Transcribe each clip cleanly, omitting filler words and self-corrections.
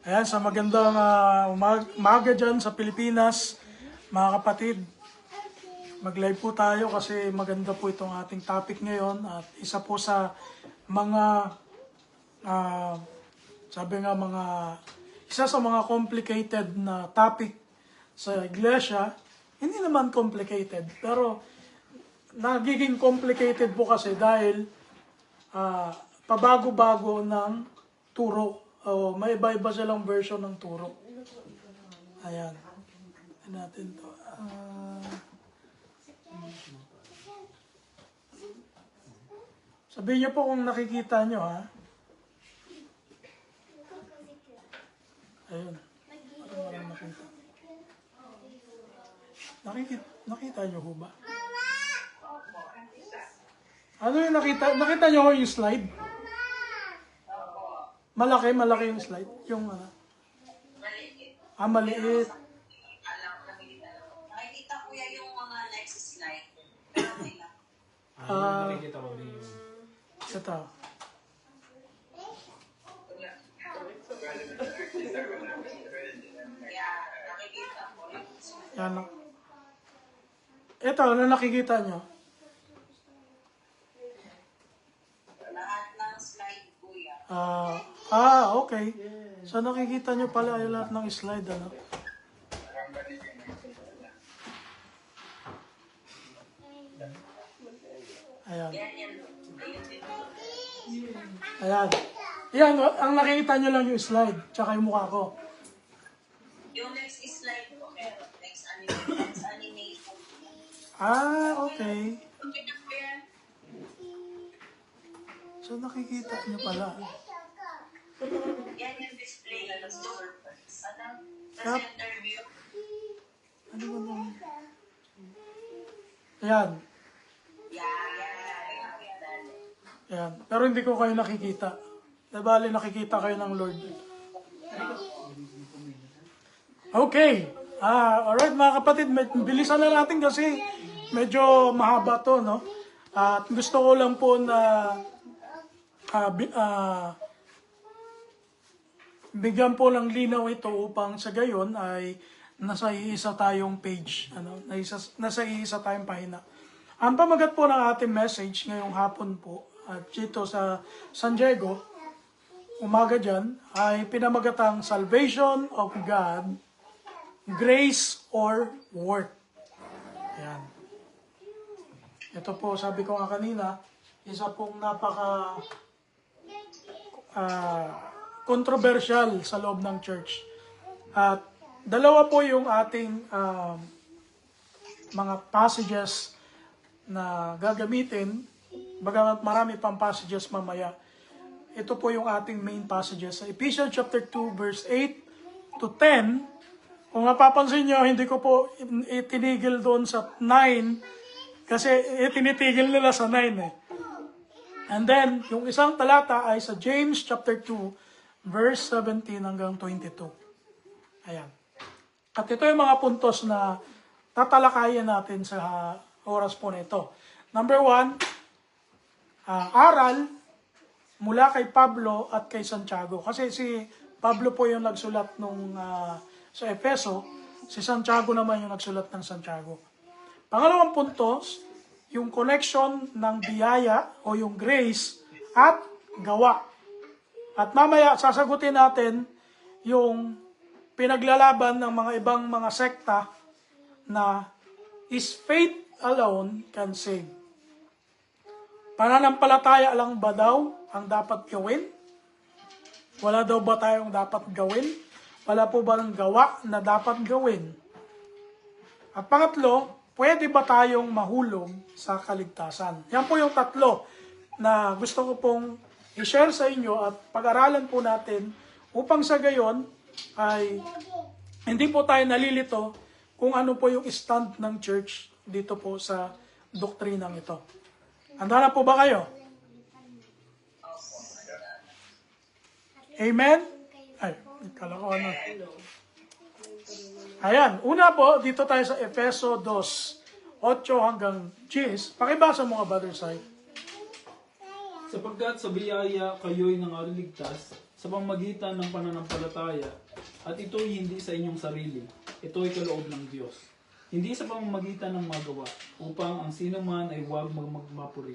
Ayan, sa magandang umaga dyan sa Pilipinas, mga kapatid. Mag-live po tayo kasi maganda po itong ating topic ngayon. At isa po sa mga, ah, sabi nga isa sa mga complicated na topic sa iglesia. Hindi naman complicated, pero nagiging complicated po kasi dahil pabago-bago ng turo. O may iba-iba silang version ng turo. Ayan. Tignan natin to. Sabihin niyo po kung nakikita niyo, ha? Ayun. Parang walang nakita. Nakita niyo ho ba? Ano yung nakita? Nakita niyo ho yung slide? Malaki yung slide. Yung, maliit. Nakikita ko yan yung mga next slide. Nakikita ko din yung... Ito. Nakikita ko. Yan. Ito, ano nakikita nyo? Lahat ng slide ko yan. Okay. So nakikita nyo pala ay lahat ng slide, ano? Ayan. Ayan. Yan, ang nakikita nyo lang yung slide, tsaka yung mukha ko. Yung next slide ko, pero next animation. Okay. Nakikita ko yan. So nakikita nyo pala. Yan yung display na store. Sa Yup. center view. Ano ba naman? Ayan. Ayan. Pero hindi ko kayo nakikita. Nabali nakikita kayo ng Lord. Okay. Alright mga kapatid, bilisan na natin kasi medyo mahaba to, no? At gusto ko lang po na bigyan po ng linaw ito upang sa gayon ay nasa iisa tayong page, nasa iisa tayong pahina. Ang pamagat po ng ating message ngayong hapon po at dito sa San Diego, umaga dyan, ay pinamagatang Salvation of God, Grace or Work. Ayan. Ito po, sabi ko nga kanina, isa pong napaka controversial sa loob ng church. At dalawa po yung ating mga passages na gagamitin. Bagamat marami pang passages mamaya. Ito po yung ating main passages. Sa Ephesians chapter 2 verse 8 to 10. Kung napapansin nyo, hindi ko po itinigil doon sa 9 kasi tinitigil nila sa 9 eh. And then, yung isang talata ay sa James chapter 2 verse 17 hanggang 22. Ayan. At ito yung mga puntos na tatalakayan natin sa oras po nito. Number 1, aral mula kay Pablo at kay Santiago. Kasi si Pablo po yung nagsulat nung sa Efeso, si Santiago naman yung nagsulat ng Santiago. Pangalawang puntos, yung connection ng biyaya o yung grace at gawa. At mamaya sasagutin natin yung pinaglalaban ng mga ibang mga sekta na is faith alone can save. Pananampalataya lang ba daw ang dapat gawin? Wala daw ba tayong dapat gawin? Wala po ba ng gawa na dapat gawin? At pangatlo, pwede ba tayong mahulog sa kaligtasan? Yan po yung tatlo na gusto ko pong i-share sa inyo at pag-aralan po natin upang sa gayon ay hindi po tayo nalilito kung ano po yung stand ng church dito po sa doktrinang ito. Handa na po ba kayo? Amen? Ay, kala ko ano. Ayan, una po, dito tayo sa Efeso 2, 8 hanggang 10. Pakibasa mga brother side. Sapagkat sa biyaya kayo'y nangaligtas sa pamamagitan ng pananampalataya, at ito'y hindi sa inyong sarili, ito'y kaloob ng Diyos. Hindi sa pamamagitan ng mga gawa, upang ang sino man ay huwag magmapuri.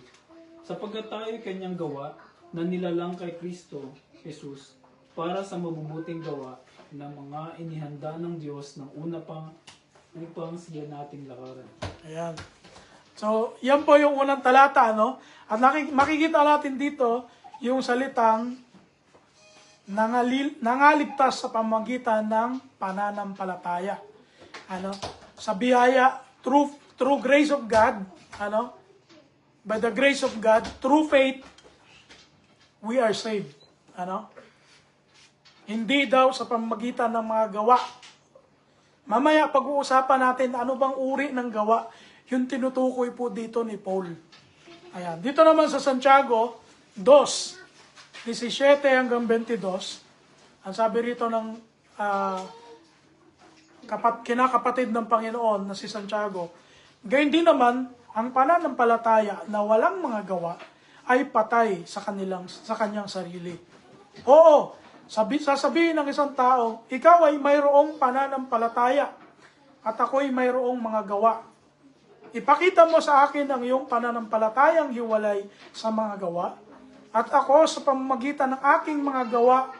Sapagkat tayo'y kanyang gawa na nilalang kay Kristo Jesus para sa mabubuting gawa ng mga inihanda ng Diyos ng una pang upang siya nating lakaran. Ayan. So, yan po yung unang talata, no? At makikita natin dito yung salitang nangaligtas sa pamamagitan ng pananampalataya. Ano? Sa biyaya, through grace of God, ano? By the grace of God, through faith, we are saved. Ano? Hindi daw sa pamamagitan ng mga gawa. Mamaya pag-uusapan natin ano bang uri ng gawa, yung tinutukoy po dito ni Paul. Ayan. Dito naman sa Santiago 2:17 hanggang 22, ang sabi rito ng kinakapatid ng Panginoon na si Santiago, gayon din naman, ang pananampalataya na walang mga gawa ay patay sa kanyang sarili. Oo, sasabihin ng isang tao, ikaw ay mayroong pananampalataya at ako'y mayroong mga gawa. Ipakita mo sa akin ang iyong pananampalatayang hiwalay sa mga gawa, at ako sa pamamagitan ng aking mga gawa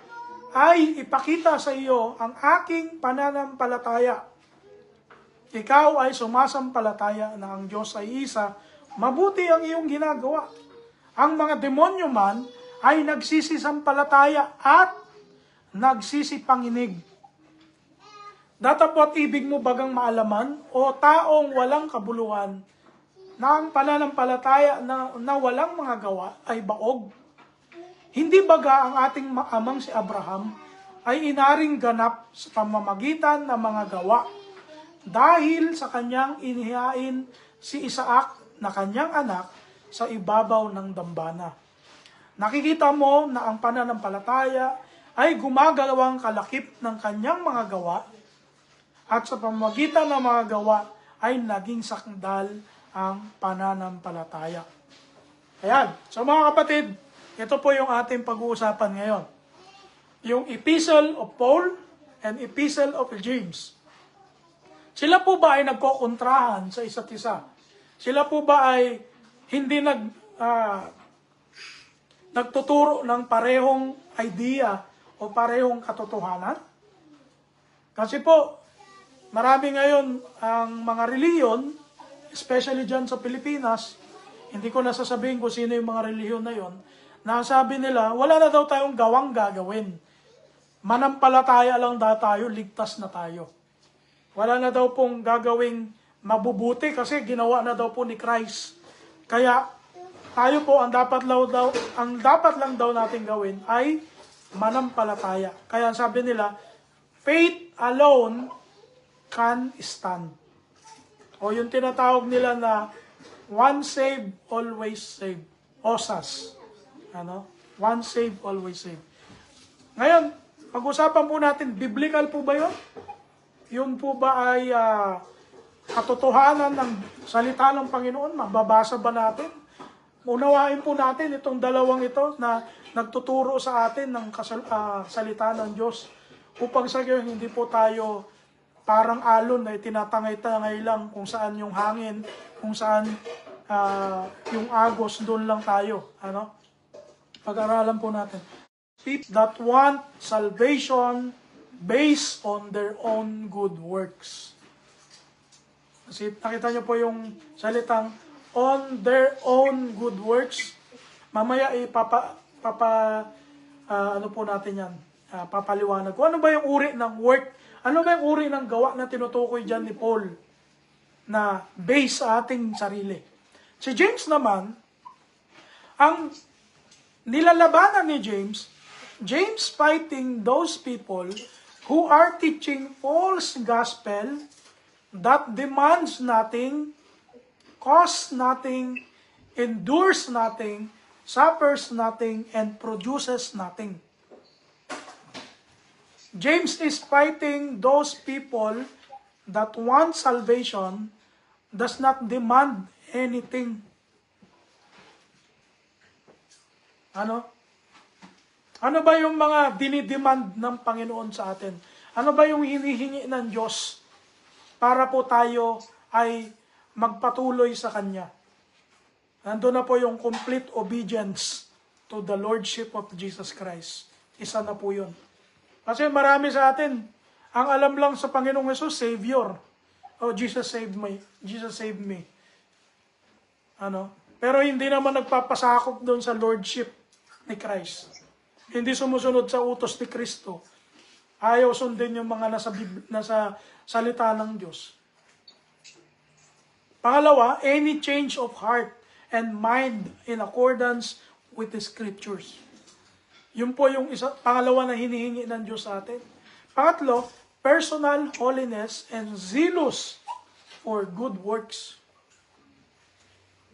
ay ipakita sa iyo ang aking pananampalataya. Ikaw ay sumasampalataya na ang Diyos ay isa, mabuti ang iyong ginagawa. Ang mga demonyo man ay nagsisisampalataya at nagsisipanginig. Datapot ibig mo bagang maalaman o taong walang kabuluhan na ang pananampalataya na walang mga gawa ay baog? Hindi baga ang ating amang si Abraham ay inaring ganap sa pamamagitan ng mga gawa dahil sa kanyang inihain si Isaac na kanyang anak sa ibabaw ng dambana. Nakikita mo na ang pananampalataya ay gumagalawang kalakip ng kanyang mga gawa at sa pamamagitan ng mga gawa ay naging sakdal ang pananampalataya. Ayan. So mga kapatid, ito po yung ating pag-uusapan ngayon. Yung Epistle of Paul and Epistle of James. Sila po ba ay nagkokontrahan sa isa't isa? Sila po ba ay hindi nagtuturo ng parehong idea o parehong katotohanan? Kasi po, marami ngayon ang mga reliyon, especially dyan sa Pilipinas, hindi ko nasasabihin kung sino yung mga reliyon na yon, nasabi nila, wala na daw tayong gawang gagawin. Manampalataya lang daw tayo, ligtas na tayo. Wala na daw pong gagawing mabubuti kasi ginawa na daw po ni Christ. Kaya tayo po ang dapat lang daw natin gawin ay manampalataya. Kaya sabi nila, faith alone can stand. O yung tinatawag nila na once saved, always saved. OSAS. Ano? Once saved, always saved. Ngayon, pag-usapan po natin, biblical po ba yun? Yun po ba ay katotohanan ng salita ng Panginoon? Mababasa ba natin? Unawain po natin itong dalawang ito na nagtuturo sa atin ng salita ng Diyos upang sa gayon hindi po tayo parang alon na tinatangay-tangay lang kung saan yung hangin, kung saan yung agos, doon lang tayo. Ano? Pag-aralan po natin. People that want salvation based on their own good works. Kasi nakita nyo po yung salitang on their own good works. Mamaya ano po natin yan, papaliwanag. Kung ano ba yung uri ng work, ano ba yung uri ng gawa na tinutukoy dyan ni Paul na based sa ating sarili. Si James naman, ang nilalabanan ni James fighting those people who are teaching false gospel that demands nothing, costs nothing, endures nothing, suffers nothing, and produces nothing. James is fighting those people that want salvation, does not demand anything. Ano? Ano ba yung mga dinidemand ng Panginoon sa atin? Ano ba yung hinihingi ng Diyos para po tayo ay magpatuloy sa Kanya? Nandun na po yung complete obedience to the Lordship of Jesus Christ. Isa na po yun. Kasi marami sa atin, ang alam lang sa Panginoong Hesus, Savior. Oh, Jesus save me. Jesus save me. Pero hindi naman nagpapasakop doon sa Lordship ni Christ. Hindi sumusunod sa utos ni Kristo. Ayaw sundin yung mga nasa salita ng Diyos. Pangalawa, any change of heart and mind in accordance with the Scriptures. Yun po yung pangalawa na hinihingi ng Diyos sa atin. Pangatlo, personal holiness and zealous for good works.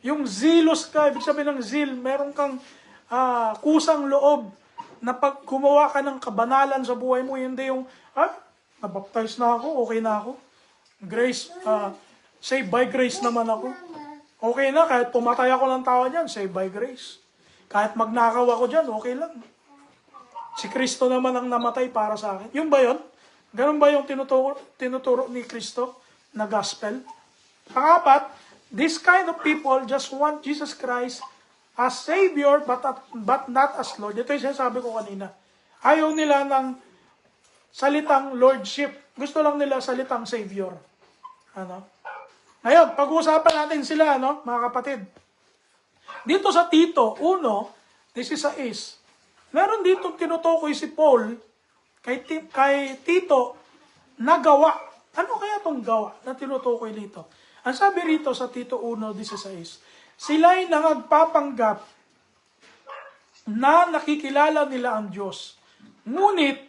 Yung zealous ka, ibig sabihin ng zeal, meron kang kusang loob na pag gumawa ka ng kabanalan sa buhay mo, hindi yung, nabaptize na ako, okay na ako. Grace, saved by grace naman ako. Okay na, kahit pumatay ako ng tao dyan, saved by grace. Kahit magnakaw ako dyan, okay lang. Si Kristo naman ang namatay para sa akin. Yung ba yun? Ganun ba yung tinuturo ni Kristo na gospel? Pangapat, this kind of people just want Jesus Christ as Savior but not as Lord. Ito yung sinasabi ko kanina. Ayaw nila ng salitang Lordship. Gusto lang nila salitang Savior. Ngayon, pag-uusapan natin sila, mga kapatid. Dito sa Tito 1:16, meron dito tinutukoy si Paul kay Tito na gawa. Ano kaya itong gawa na tinutukoy dito? Ang sabi rito sa Tito 1:16, sila'y nangagpapanggap na nakikilala nila ang Diyos. Ngunit,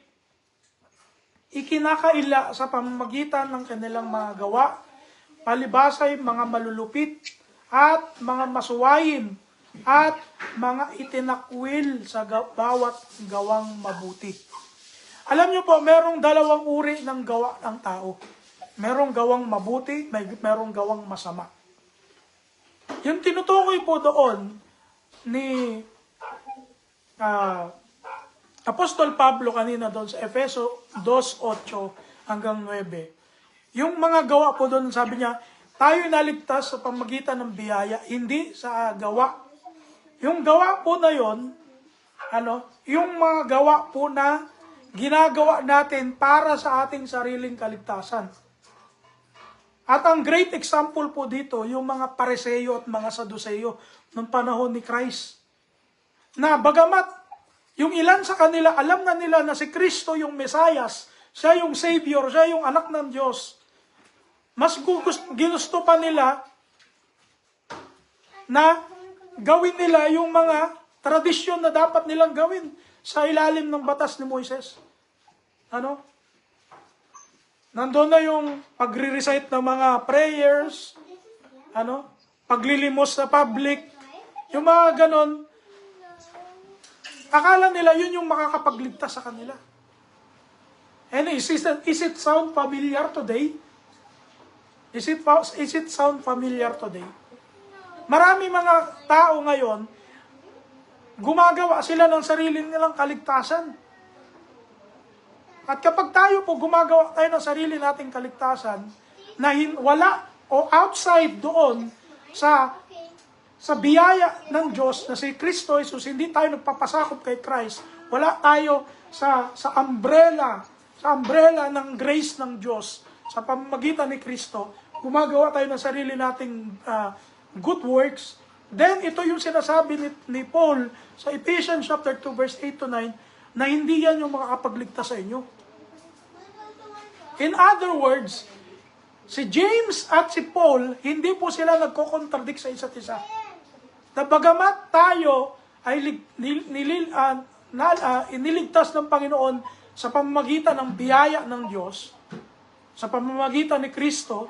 ikinakaila sa pamamagitan ng kanilang mga gawa, palibasay mga malulupit at mga masuwayin at mga itinakwil sa bawat gawang mabuti. Alam niyo po, merong dalawang uri ng gawa ng tao. Merong gawang mabuti, merong gawang masama. Yung tinutukoy po doon ni Apostol Pablo kanina doon sa Efeso 2:8 hanggang 9. Yung mga gawa po doon, sabi niya, tayo naligtas sa pamagitan ng biyaya, hindi sa gawa. Yung gawa po na yon, yung mga gawa po na ginagawa natin para sa ating sariling kaligtasan. At ang great example po dito, yung mga Pareseyo at mga Saduseyo ng panahon ni Christ. Na bagamat yung ilan sa kanila, alam na nila na si Kristo yung Mesayas, siya yung Savior, siya yung anak ng Diyos. Mas ginusto pa nila na gawin nila yung mga tradisyon na dapat nilang gawin sa ilalim ng batas ni Moises. Nandun na yung pagre-recite ng mga prayers, paglilimos sa public, yung mga ganon. Akala nila yun yung makakapagligtas sa kanila. And is it sound familiar today? Is it sound familiar today? Marami mga tao ngayon, gumagawa sila ng sarili nilang kaligtasan. At kapag tayo po gumagawa tayo ng sarili nating kaligtasan, na wala o outside doon sa biyaya ng Diyos na si Kristo Jesus, hindi tayo nagpapasakop kay Christ, wala tayo sa umbrella ng grace ng Diyos, sa pamamagitan ni Kristo, gumagawa tayo ng sarili nating good works, then ito yung sinasabi ni Paul sa Ephesians chapter 2 verse 8-9, na hindi yan yung makakapagligtas sa inyo. In other words, si James at si Paul, hindi po sila nagko-contradict sa isa't isa. Na bagamat tayo ay iniligtas ng Panginoon sa pamamagitan ng biyaya ng Diyos, sa pamamagitan ni Kristo,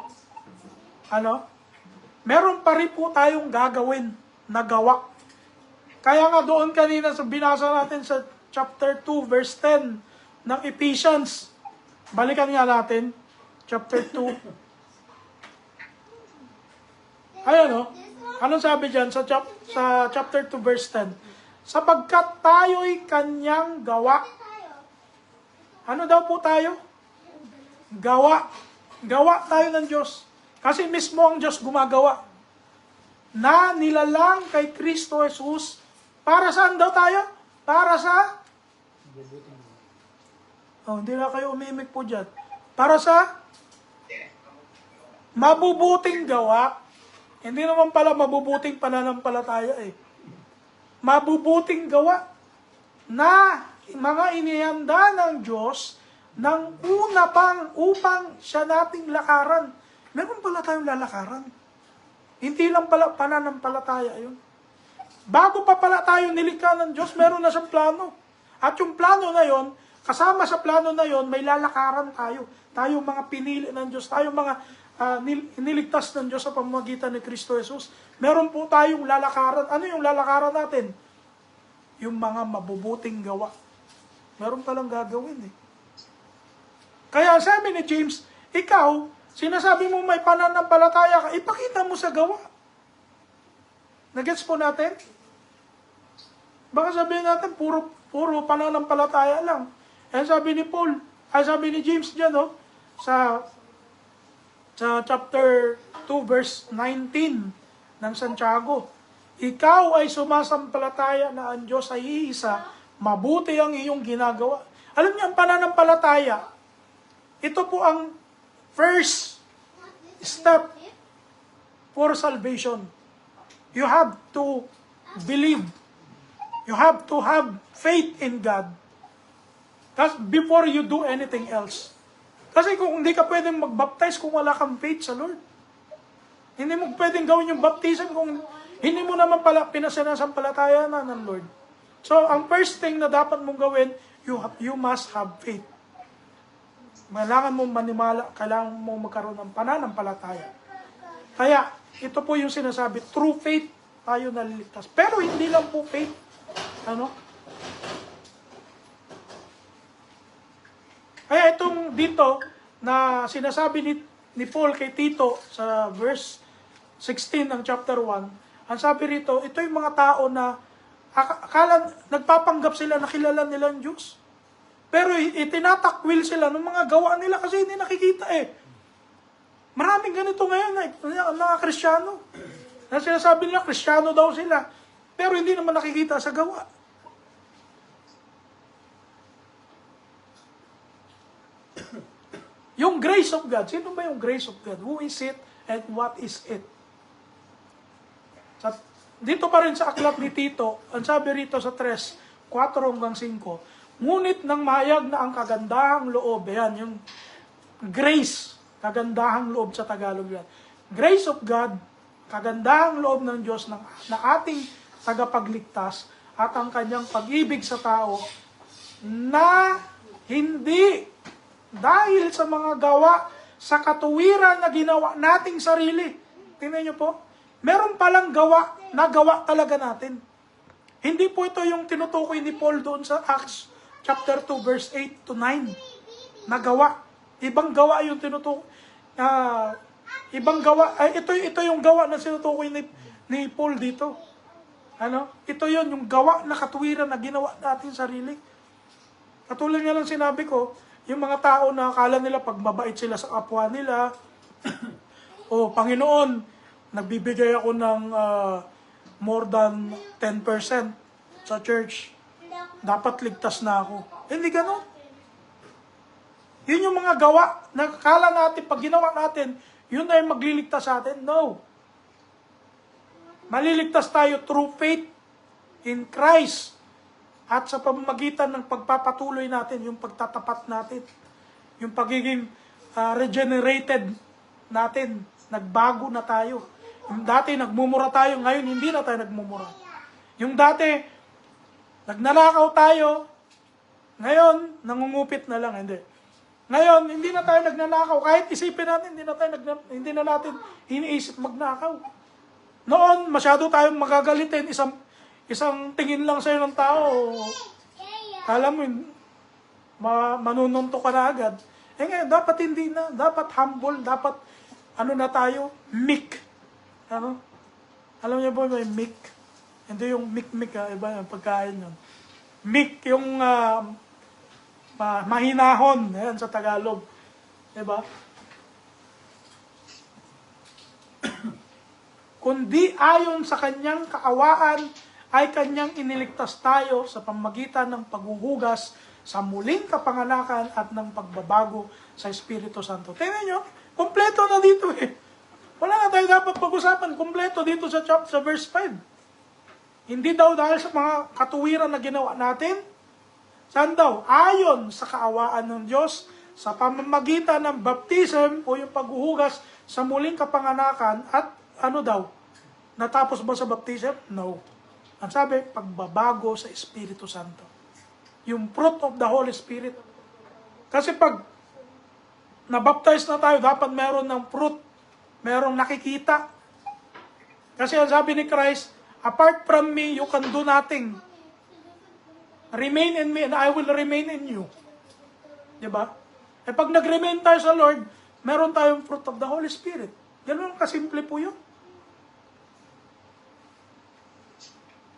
meron pa rin po tayong gagawin na gawa. Kaya nga doon kanina sa binasa natin sa chapter 2 verse 10 ng Ephesians, balikan nga natin, chapter 2. Ayan anong sabi dyan sa chapter 2 verse 10? sapagkat tayo'y kanyang gawa. Ano daw po tayo? Gawa. Gawa tayo ng Diyos. Kasi mismo ang Diyos gumagawa. Na nilalang kay Kristo Jesus. Para saan daw tayo? Para sa... Oh, hindi na kayo umimik po dyan. Para sa mabubuting gawa. Hindi naman pala mabubuting pananampalataya eh. Mabubuting gawa na mga inihanda ng Diyos ng una pang upang siya nating lakaran. Meron pala tayong lalakaran. Hindi lang pala pananampalataya yun. Bago pa pala tayo nilikha ng Diyos, meron na siyang plano. At yung plano na yon, kasama sa plano na yon, may lalakaran tayo. Tayo mga pinili ng Diyos, tayo mga niligtas ng Diyos sa pamamagitan ni Kristo Jesus. Meron po tayong lalakaran. Ano yung lalakaran natin? Yung mga mabubuting gawa. Meron palang gagawin eh. Kaya sabi ni James, ikaw, sinasabi mo may pananampalataya ka, ipakita mo sa gawa. Nagets po natin? Baka sabihin natin, puro pananampalataya lang. Eh sabi ni Paul, sabi ni James dyan, no? Sa chapter 2, verse 19 ng Santiago, ikaw ay sumasampalataya na ang Diyos ay iisa, mabuti ang iyong ginagawa. Alam niyo, ang pananampalataya, ito po ang first step for salvation. You have to believe. You have to have faith in God. That's before you do anything else. Kasi kung hindi ka pwedeng mag-baptize kung wala kang faith sa Lord. Hindi mo pwedeng gawin yung baptism kung hindi mo naman pala pinasanasampalataya na ng Lord. So, ang first thing na dapat mong gawin, you must have faith. Kailangan mong manimala, kailangan mong magkaroon ng pananampalataya. Kaya, ito po yung sinasabi, through faith, tayo naliligtas. Pero hindi lang po faith. Ano? Kaya itong dito, na sinasabi ni Paul kay Tito sa verse 16 ng chapter 1, ang sabi rito, ito yung mga tao na akala, nagpapanggap sila na kilala nila ang Diyos. Pero itinatakwil sila ng mga gawa nila kasi hindi nakikita eh. Maraming ganito ngayon mga Kristiyano. Na sinasabi nila, Kristiyano daw sila. Pero hindi naman nakikita sa gawa. Yung grace of God. Sino ba yung grace of God? Who is it and what is it? Dito pa rin sa aklat ni Tito, ang sabi rito sa 3, 4 hanggang 5, ngunit nang mahayag na ang kagandahang loob, yan, yung grace, kagandahang loob sa Tagalog yan. Grace of God, kagandahang loob ng Diyos na ating tagapagligtas at ang kanyang pag-ibig sa tao na hindi dahil sa mga gawa sa katuwiran na ginawa nating sarili. Tingnan niyo po, meron palang gawa na gawa talaga natin. Hindi po ito yung tinutukoy ni Paul doon sa Acts chapter 2 verse 8 to 9 na gawa. Ibang gawa yung tinutukoy. Ibang gawa, ito yung gawa na tinutukoy ni Paul dito. Ano? Ito yung gawa na katuwiran na ginawa natin sarili. Katulad nga lang sinabi ko, yung mga tao na akala nila pag mabait sila sa kapwa nila, o Panginoon, nagbibigay ako ng more than 10% sa church. Dapat ligtas na ako. Hindi ganun. Yun yung mga gawa na akala natin, pag ginawa natin, yun ay magliligtas sa atin. No. Maliligtas tayo through faith in Christ. At sa pamamagitan ng pagpapatuloy natin, yung pagtatapat natin, yung pagiging regenerated natin, nagbago na tayo. Yung dati nagmumura tayo, ngayon hindi na tayo nagmumura. Yung dati, nagnanakaw tayo, ngayon, nangungupit na lang, hindi. Ngayon, hindi na tayo nagnanakaw. Kahit isipin natin, hindi na natin iniisip magnakaw. Noon, masyado tayong magagalitin, isang tingin lang sa'yo ng tao, alam mo, manununto ka na agad. Eh ngayon, dapat hindi na, dapat humble, dapat, na tayo, meek. Ano? Alam niyo po, may meek. Hindi yung mik-mik, iba yung pagkain yun. Mik, yung mahinahon, ayan sa Tagalog. Diba? Kundi ayon sa kanyang kaawaan, ay kanyang iniligtas tayo sa pamagitan ng paghuhugas sa muling kapanganakan at ng pagbabago sa Espiritu Santo. Tingnan nyo, kompleto na dito eh. Wala na tayo dapat pag-usapan, kompleto dito sa chapter, sa verse 5. Hindi daw dahil sa mga katuwiran na ginawa natin. Saan daw? Ayon sa kaawaan ng Diyos, sa pamamagitan ng baptism o yung paghuhugas sa muling kapanganakan at ano daw? Natapos ba sa baptism? No. Ang sabi, pagbabago sa Espiritu Santo. Yung fruit of the Holy Spirit. Kasi pag nabaptize na tayo, dapat meron ng fruit. Merong nakikita. Kasi ang sabi ni Christ, apart from me, you can do nothing. Remain in me and I will remain in you. Diba? Eh pag nag-remain tayo sa Lord, meron tayong fruit of the Holy Spirit. Ganun kasimple po yun.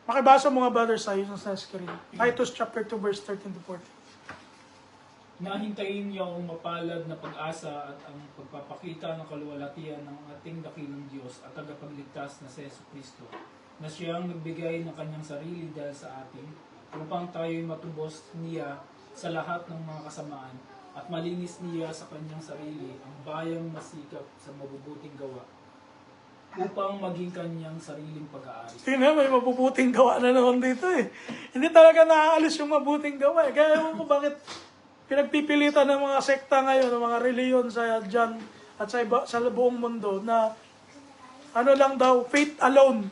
Makibasa mga brothers tayo sa screen. Titus chapter 2 verse 13 to 14. Nahintayin niyo ang mapalad na pag-asa at ang pagpapakita ng kaluwalhatian ng ating dakilang Diyos at tagapagligtas na si Jesucristo, na siyang nagbigay ng kanyang sarili dahil sa atin, upang tayo'y matubos niya sa lahat ng mga kasamaan at malinis niya sa kanyang sarili ang bayang masikap sa mabubuting gawa, upang maging kanyang sariling pag-aari. Tingnan, may mabubuting gawa na naman dito eh. Hindi talaga naaalis yung mabuting gawa eh. Kaya ewan ko bakit pinagpipilitan ng mga sekta ngayon, ng mga reliyon sa dyan at sa buong mundo na ano lang daw, faith alone.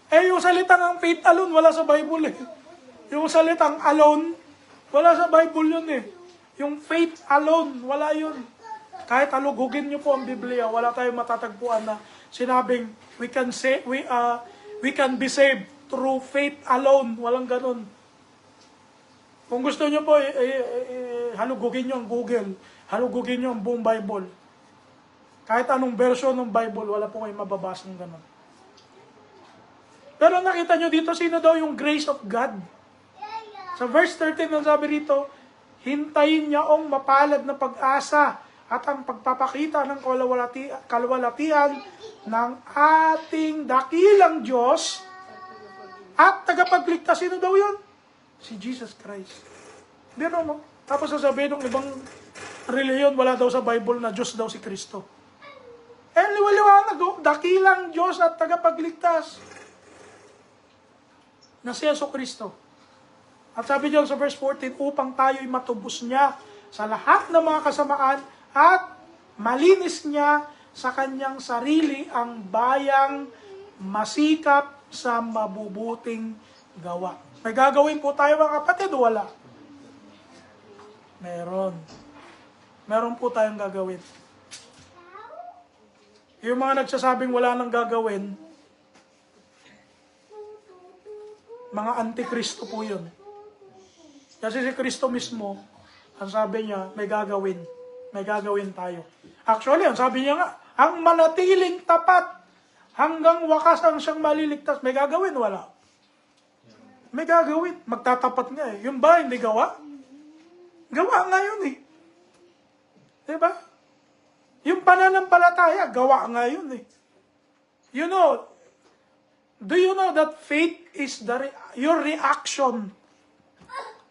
Eh yung salitang ang faith alone, wala sa Bible eh. Yung salitang alone, wala sa Bible yun eh. Yung faith alone, wala yun. Kahit alugugin nyo po ang Biblia, wala tayong matatagpuan na sinabing we can be saved through faith alone. Walang ganun. Kung gusto nyo po, halugugin nyo ang Google. Halugugin nyo ang buong Bible. Kahit anong version ng Bible, wala po kayong mababasang ganun. Pero nakita nyo dito, sino daw yung grace of God? Sa verse 13, ang sabi rito, hintayin niya ang mapalad na pag-asa at ang pagpapakita ng kaluwalhatian ng ating dakilang Diyos at tagapagligtas. Sino daw yun? Si Jesus Christ. Pero no? Tapos sasabihin ng ibang reliyon, wala daw sa Bible na Diyos daw si Kristo. Eh, liwaliwanag, dakilang Diyos at tagapagligtas na si Yesu Kristo. At sabi diyan sa verse 14, upang tayo'y matubos niya sa lahat ng mga kasamaan at malinis niya sa kanyang sarili ang bayang masikap sa mabubuting gawa. May gagawin po tayo mga kapatid, wala? Meron. Meron po tayong gagawin. Yung mga nagsasabing wala nang gagawin, mga antikristo po yun. Kasi si Kristo mismo, ang sabi niya, may gagawin. May gagawin tayo. Actually, ang sabi niya nga, ang manatiling tapat hanggang wakas ang siyang maliligtas. May gagawin? Wala. May gagawin. Magtatapat nga eh. Yung ba, hindi gawa? Gawa nga yun eh. Diba? Yung pananampalataya, gawa nga yun eh. You know, do you know that faith is your reaction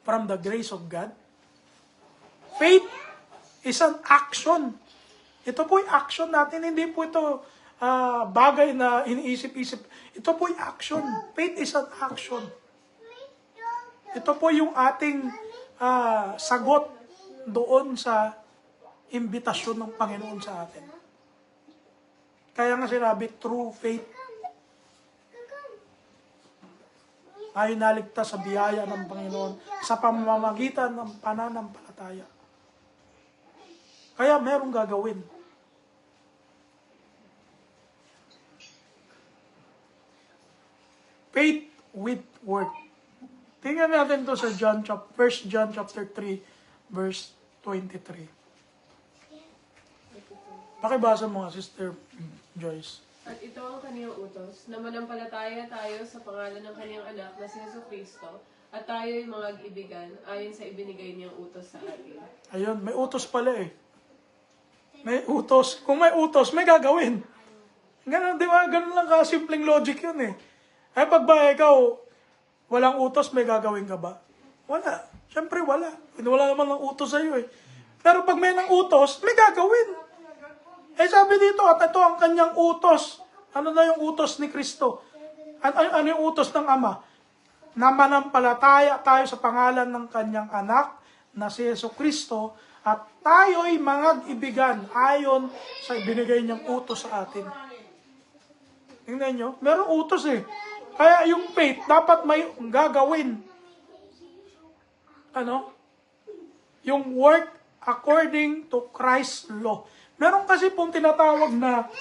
from the grace of God? Faith is an action. Ito po yung action natin. Hindi po ito bagay na iniisip-isip. Ito po yung action. Faith is an action. Ito po yung ating sagot doon sa imbitasyon ng Panginoon sa atin. Kaya nga sinabi, true faith. Tayo naligtas sa biyaya ng Panginoon sa pamamagitan ng pananampalataya. Kaya merong gagawin. Faith with work. Tingnan natin to sa 1 John chapter 3, verse 23. Pakibasa mo nga, Sister Joyce. At ito ang kaniyang utos, na manampalataya tayo sa pangalan ng kaniyang anak na si Jesucristo, at tayo'y mga ibigan ayon sa ibinigay niyang utos sa atin. Ayun, may utos pala eh. May utos. Kung may utos, may gagawin. Ganun, di ba? Ganun lang ka, simpleng logic yun eh. Ay, pag ba ikaw, walang utos, may gagawin ka ba? Wala. Siyempre, wala. Wala naman ng utos sa'yo eh. Pero pag may ng utos, may gagawin. Eh sabi dito, at ito ang kanyang utos. Ano na yung utos ni Kristo? Ano yung utos ng Ama? Na manampalataya tayo sa pangalan ng kanyang anak na si Jesucristo at tayo'y mga ibigan ayon sa ibinigay niyang utos sa atin. Tingnan nyo, merong utos eh. Kaya yung faith, dapat may gagawin. Ano? Yung work according to Christ's law. Meron kasi pong tinatawag na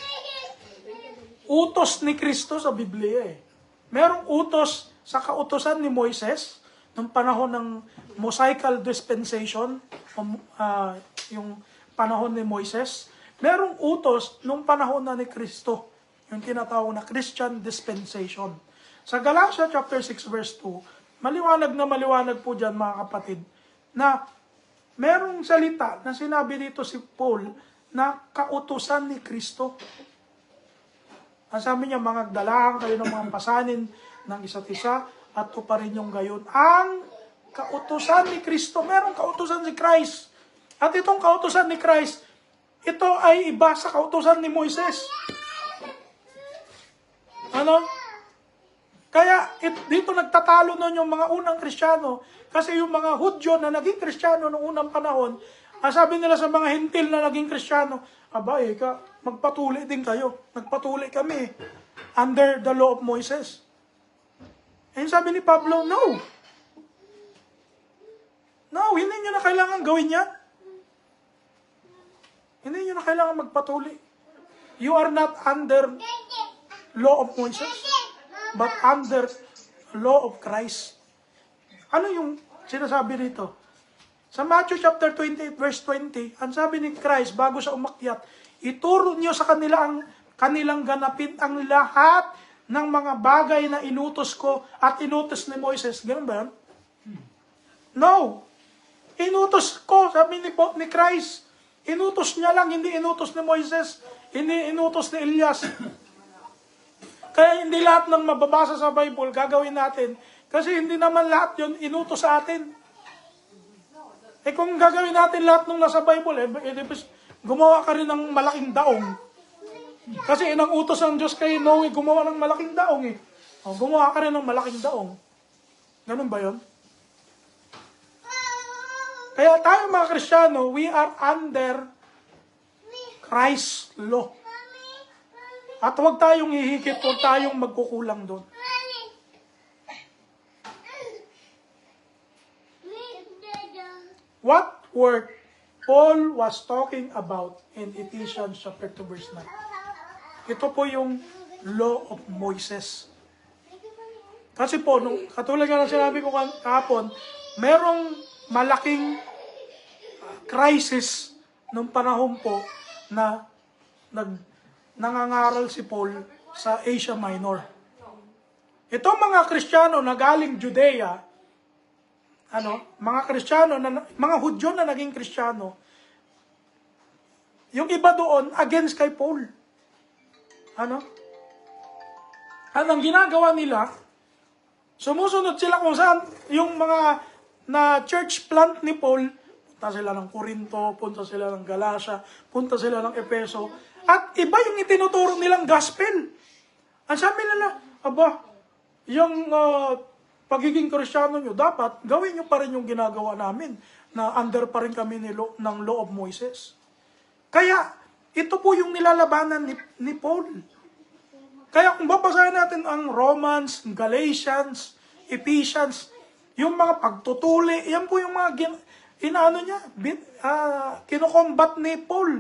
utos ni Kristo sa Biblia eh. Merong utos sa kautosan ni Moises nung panahon ng Mosaical dispensation, yung panahon ni Moises. Merong utos nung panahon na ni Kristo, yung tinatawag na Christian dispensation. Sa Galatia chapter 6 verse 2, maliwanag na maliwanag po dyan mga kapatid, na merong salita na sinabi dito si Paul na kautusan ni Kristo. Ang sabi niya, mangagdalahan kayo ng mga pasanin ng isa't isa at tuparin yung gayon. Ang kautusan ni Kristo, merong kautusan si Christ. At itong kautusan ni Christ, ito ay iba sa kautusan ni Moises. Ano? Kaya dito nagtatalo nun yung mga unang Kristiyano. Kasi yung mga Hudyo na naging Kristiyano noong unang panahon, sabi nila sa mga Hentil na naging Kristiyano, magpatuli din kayo. Nagpatuli kami under the law of Moses. And sabi ni Pablo, no. No, hindi nyo na kailangan gawin yan. Hindi nyo na kailangan magpatuli. You are not under law of Moses, but under law of Christ. Ano yung sinasabi dito? Sa Matthew chapter 28 verse 20, ang sabi ni Christ bago sa umakyat, ituro niyo sa kanila ang kanilang ganapin ang lahat ng mga bagay na inutos ko at inutos ni Moises. Ganun ba yan? No. Inutos ko, sabi ni Christ. Inutos niya lang, hindi inutos ni Moises, hindi inutos ni Elias. Kaya hindi lahat ng mababasa sa Bible gagawin natin. Kasi hindi naman lahat yun inutos sa atin. Kung gagawin natin lahat ng nasa Bible, gumawa ka rin ng malaking daong. Kasi inang utos ng Diyos kay Noe, gumawa ng malaking daong eh. Gumawa ka rin ng malaking daong. Ganun ba yun? Kaya tayo mga Kristiyano, we are under Christ's law. At huwag tayong hihigit, huwag tayong magkukulang doon. What word Paul was talking about in Ephesians chapter 2 verse 9? Ito po yung law of Moses. Kasi po, katulad nga ng sinabi ko kahapon, merong malaking crisis nung panahon po na nangangaral si Paul sa Asia Minor. Itong mga Kristiyano na galing Judea, mga Kristiyano, mga Hudyo na naging Kristiyano, yung iba doon against kay Paul. Anong ginagawa nila? Sumusunod sila kung saan yung mga na church plant ni Paul, punta sila ng Corinto, punta sila ng Galacia, punta sila ng Efeso, at iba yung itinuturo nilang gospel. Ang sabi nila, yung pagiging Kristiyano nyo, dapat gawin nyo pa rin yung ginagawa namin, na under pa rin kami ng law of Moses. Kaya, ito po yung nilalabanan ni Paul. Kaya kung babasahin natin ang Romans, Galatians, Ephesians, yung mga pagtutuli, yan po yung mga kinokombat ni Paul.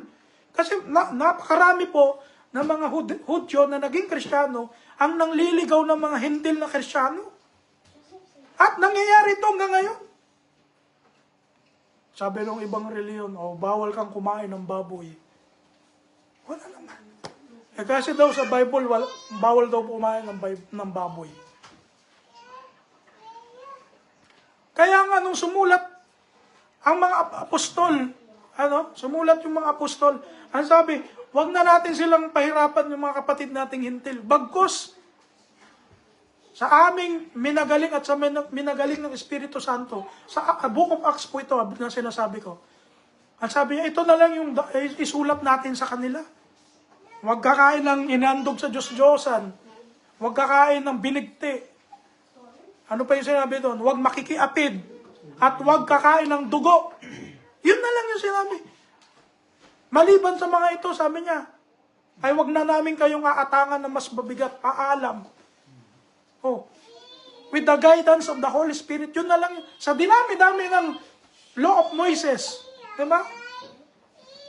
Kasi napakarami po ng mga Hudyo na naging Kristiyano ang nangliligaw ng mga Hentil na Kristiyano. At nangyayari ito hanggang ngayon. Sabi ng ibang reliyon, bawal kang kumain ng baboy. Wala naman. kasi daw sa Bible, bawal daw kumain ng baboy. Kaya nga nung sumulat ang mga apostol, sumulat yung mga apostol, ang sabi, wag na natin silang pahirapan yung mga kapatid nating hintil. Bagkus, sa aming minagaling at sa minagaling ng Espiritu Santo, sa Book of Acts po ito, na sinasabi ko. Ang sabi niya, ito na lang yung isulat natin sa kanila. Huwag kakain ng inandog sa Diyos-Diyosan. Huwag kakain ng binigti. Ano pa yung sinabi doon? Huwag makikiapid. At huwag kakain ng dugo. Yun na lang yung sinabi. Maliban sa mga ito, sabi niya, ay huwag na namin kayong aatangan na mas mabigat, paalam. Oh. With the guidance of the Holy Spirit, yun na lang. Sa dinami-dami ng Law of Moses, diba?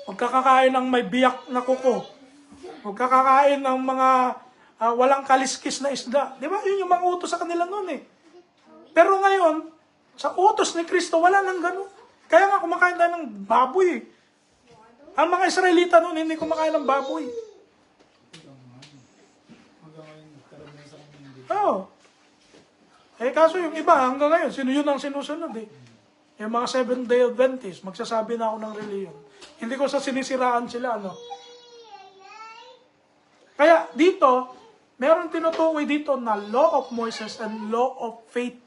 Huwag kakakain ng may biyak na kuko. Huwag kakakain ng mga walang kaliskis na isda. Diba? Yun yung mga utos sa kanila noon eh. Pero ngayon, sa utos ni Kristo, wala nang ganun. Kaya nga kumakain tayo ng baboy. Ang mga Israelita noon, hindi kumakain ng baboy. Oo. Kaso yung iba, hanggang ngayon, yun ang sinusunod eh. Yung mga Seventh-day Adventists, magsasabi na ako ng reliyon. Hindi ko sa sinisiraan sila, Kaya dito, meron tinutukoy dito na Law of Moses and Law of Faith.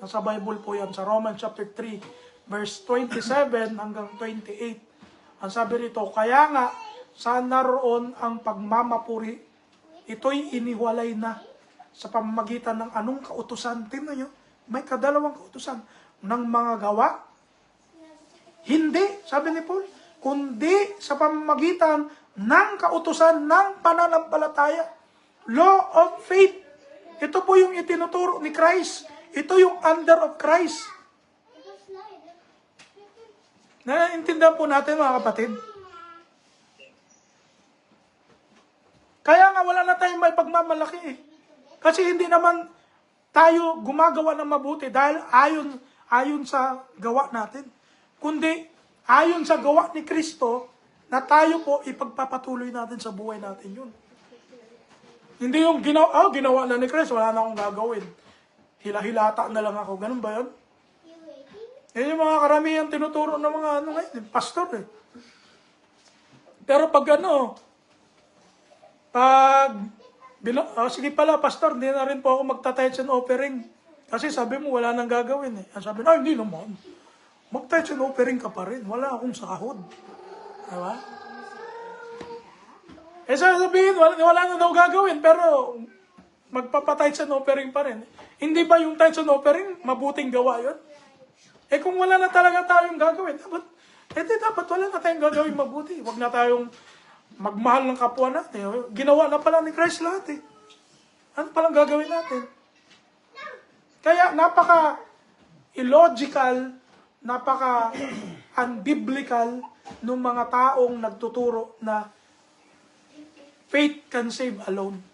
Nasa Bible po yan, sa Romans chapter 3, verse 27 hanggang 28. Ang sabi rito, kaya nga, saan naroon ang pagmamapuri, ito'y iniwalay na sa pamamagitan ng anong kautusan. Tingnan nyo, may kadalawang kautusan. Ng mga gawa? Hindi, sabi ni Paul, kundi sa pamamagitan ng kautusan ng pananampalataya. Law of faith. Ito po yung itinuturo ni Christ. Ito yung under of Christ. Naiintindihan po natin mga kapatid. Kaya nga wala na tayong may pagmamalaki eh. Kasi hindi naman tayo gumagawa ng mabuti dahil ayon sa gawa natin. Kundi ayon sa gawa ni Kristo na tayo po ipagpapatuloy natin sa buhay natin yun. Hindi yung ginawa na ni Kristo, wala na akong gagawin. Hila-hilata na lang ako. Ganun ba yun? Yan yung mga karamihan tinuturo ng mga pastor eh. Pero sige pala, pastor, hindi na rin po ako magta-tithes and offering. Kasi sabi mo, wala nang gagawin eh. Sabi na, hindi naman. Mag-tithes and offering ka pa rin. Wala akong sahod. Diba? Sasabihin, wala na daw gagawin, pero magpapa-tithes and offering pa rin. Hindi ba yung tithes and offering, mabuting gawa yun? Kung wala na talaga tayong gagawin, dapat wala na tayong gagawin mabuti. Huwag na tayong magmahal ng kapwa natin. Ginawa na pala ni Christ lahat eh. Ano palang gagawin natin? Kaya napaka-illogical, napaka-unbiblical ng mga taong nagtuturo na faith can save alone.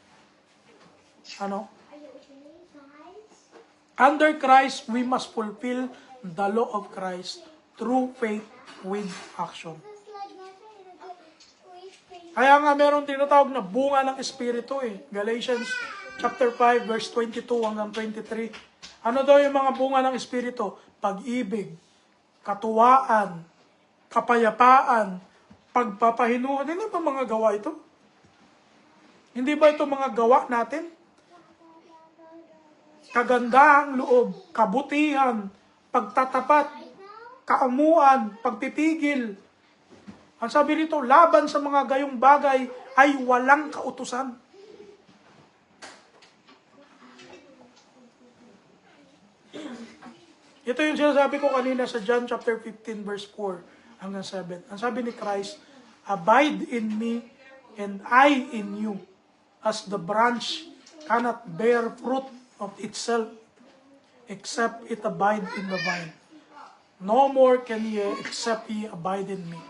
Under Christ, we must fulfill the law of Christ through faith with action. Kaya nga meron tinatawag na bunga ng Espiritu eh. Galatians chapter 5 verse 22 hanggang 23. Ano daw yung mga bunga ng Espiritu? Pag-ibig, katuwaan, kapayapaan, pagpapahinuhan. Hindi ba mga gawa ito? Hindi ba ito mga gawa natin? Kagandahang loob, kabutihan, pagtatapat, kaamuan, pagpipigil. Ang sabi rito, laban sa mga gayong bagay ay walang kautusan. Ito yung sinasabi ko kanina sa John chapter 15 verse 4 hanggang 7. Ang sabi ni Christ, abide in me and I in you, as the branch cannot bear fruit of itself except it abide in the vine. No more can ye except ye abide in me.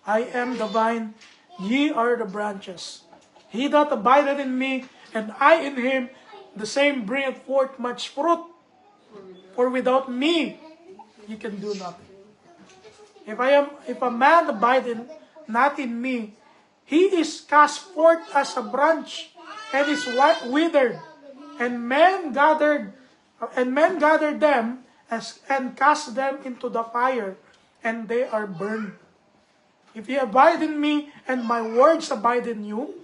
I am the vine, ye are the branches. He that abideth in me, and I in him, the same bringeth forth much fruit. For without me, you can do nothing. If a man abide not in me, he is cast forth as a branch and is withered, and men gathered them and cast them into the fire, and they are burned. If ye abide in me, and my words abide in you,